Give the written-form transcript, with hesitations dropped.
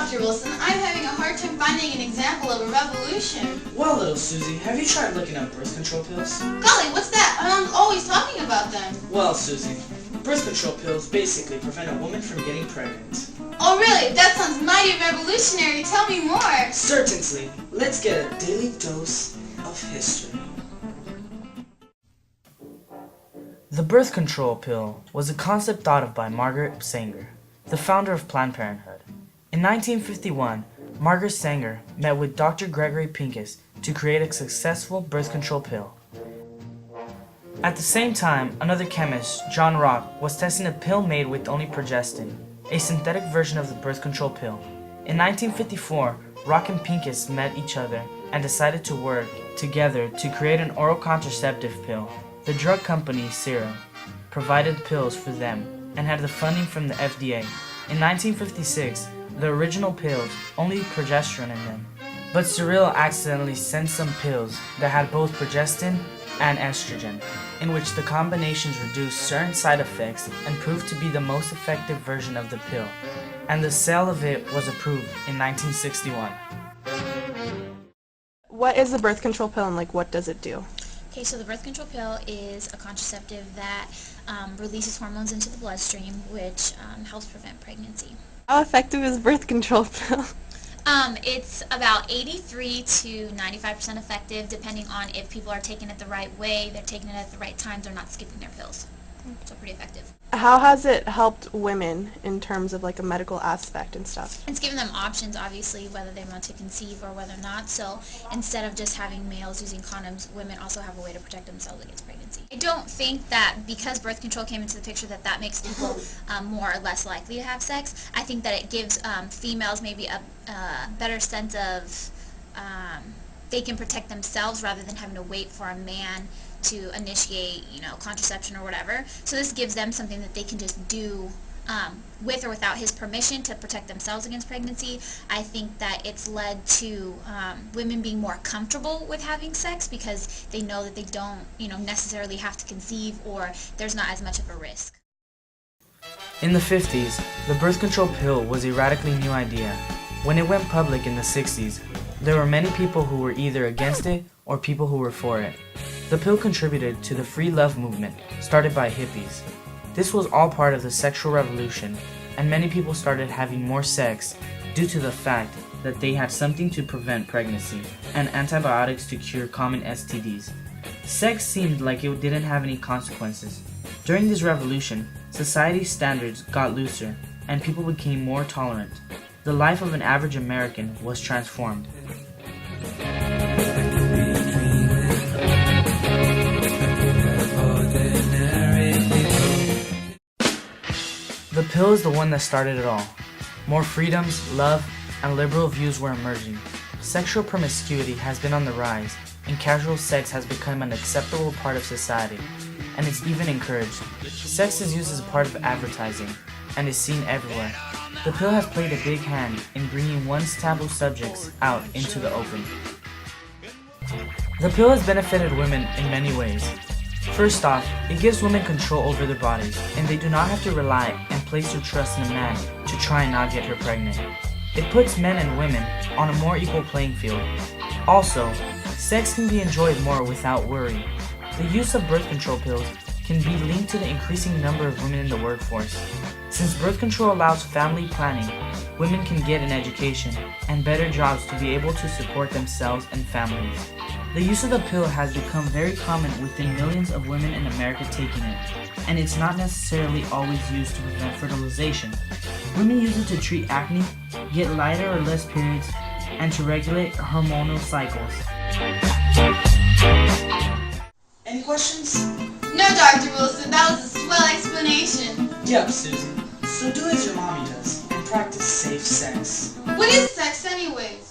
Dr. Wilson, I'm having a hard time finding an example of a revolution. Well, little Susie, have you tried looking up birth control pills? Golly, what's that? I'm always talking about them. Well, Susie, birth control pills basically prevent a woman from getting pregnant. Oh really? That sounds mighty revolutionary. Tell me more. Certainly. Let's get a daily dose of history. The birth control pill was a concept thought of by Margaret Sanger, the founder of Planned Parenthood. In 1951, Margaret Sanger met with Dr. Gregory Pincus to create a successful birth control pill. At the same time, another chemist, John Rock, was testing a pill made with only progestin, a synthetic version of the birth control pill. In 1954, Rock and Pincus met each other and decided to work together to create an oral contraceptive pill. The drug company, Serum, provided pills for them and had the funding from the FDA. In 1956, the original pills only had progesterone in them, but Cyril accidentally sent some pills that had both progestin and estrogen, in which the combinations reduced certain side effects and proved to be the most effective version of the pill, and the sale of it was approved in 1961. What is the birth control pill and what does it do? Okay, so the birth control pill is a contraceptive that releases hormones into the bloodstream, which helps prevent pregnancy. How effective is birth control pill? It's about 83 to 95% effective, depending on if people are taking it the right way, they're taking it at the right times, they're not skipping their pills. So pretty effective. How has it helped women in terms of a medical aspect and stuff? It's given them options, obviously, whether they want to conceive or whether not. So instead of just having males using condoms, women also have a way to protect themselves against pregnancy. I don't think that because birth control came into the picture that makes people more or less likely to have sex. I think that it gives females maybe a better sense of they can protect themselves rather than having to wait for a man to initiate, contraception or whatever. So this gives them something that they can just do with or without his permission to protect themselves against pregnancy. I think that it's led to women being more comfortable with having sex because they know that they don't, necessarily have to conceive, or there's not as much of a risk. In the 50s, the birth control pill was a radically new idea. When it went public in the 60s, there were many people who were either against it or people who were for it. The pill contributed to the free love movement started by hippies. This was all part of the sexual revolution, and many people started having more sex due to the fact that they had something to prevent pregnancy and antibiotics to cure common STDs. Sex seemed like it didn't have any consequences. During this revolution, society's standards got looser and people became more tolerant. The life of an average American was transformed. The pill is the one that started it all. More freedoms, love, and liberal views were emerging. Sexual promiscuity has been on the rise, and casual sex has become an acceptable part of society, and it's even encouraged. Sex is used as a part of advertising, and is seen everywhere. The pill has played a big hand in bringing once taboo subjects out into the open. The pill has benefited women in many ways. First off, it gives women control over their bodies, and they do not have to rely and place their trust in a man to try and not get her pregnant. It puts men and women on a more equal playing field. Also, sex can be enjoyed more without worry. The use of birth control pills can be linked to the increasing number of women in the workforce. Since birth control allows family planning, women can get an education and better jobs to be able to support themselves and families. The use of the pill has become very common within millions of women in America taking it, and it's not necessarily always used to prevent fertilization. Women use it to treat acne, get lighter or less periods, and to regulate hormonal cycles. Any questions? No, Dr. Wilson, that was a swell explanation. Yep, Susan. So do as your mommy does and practice safe sex. What is sex anyways?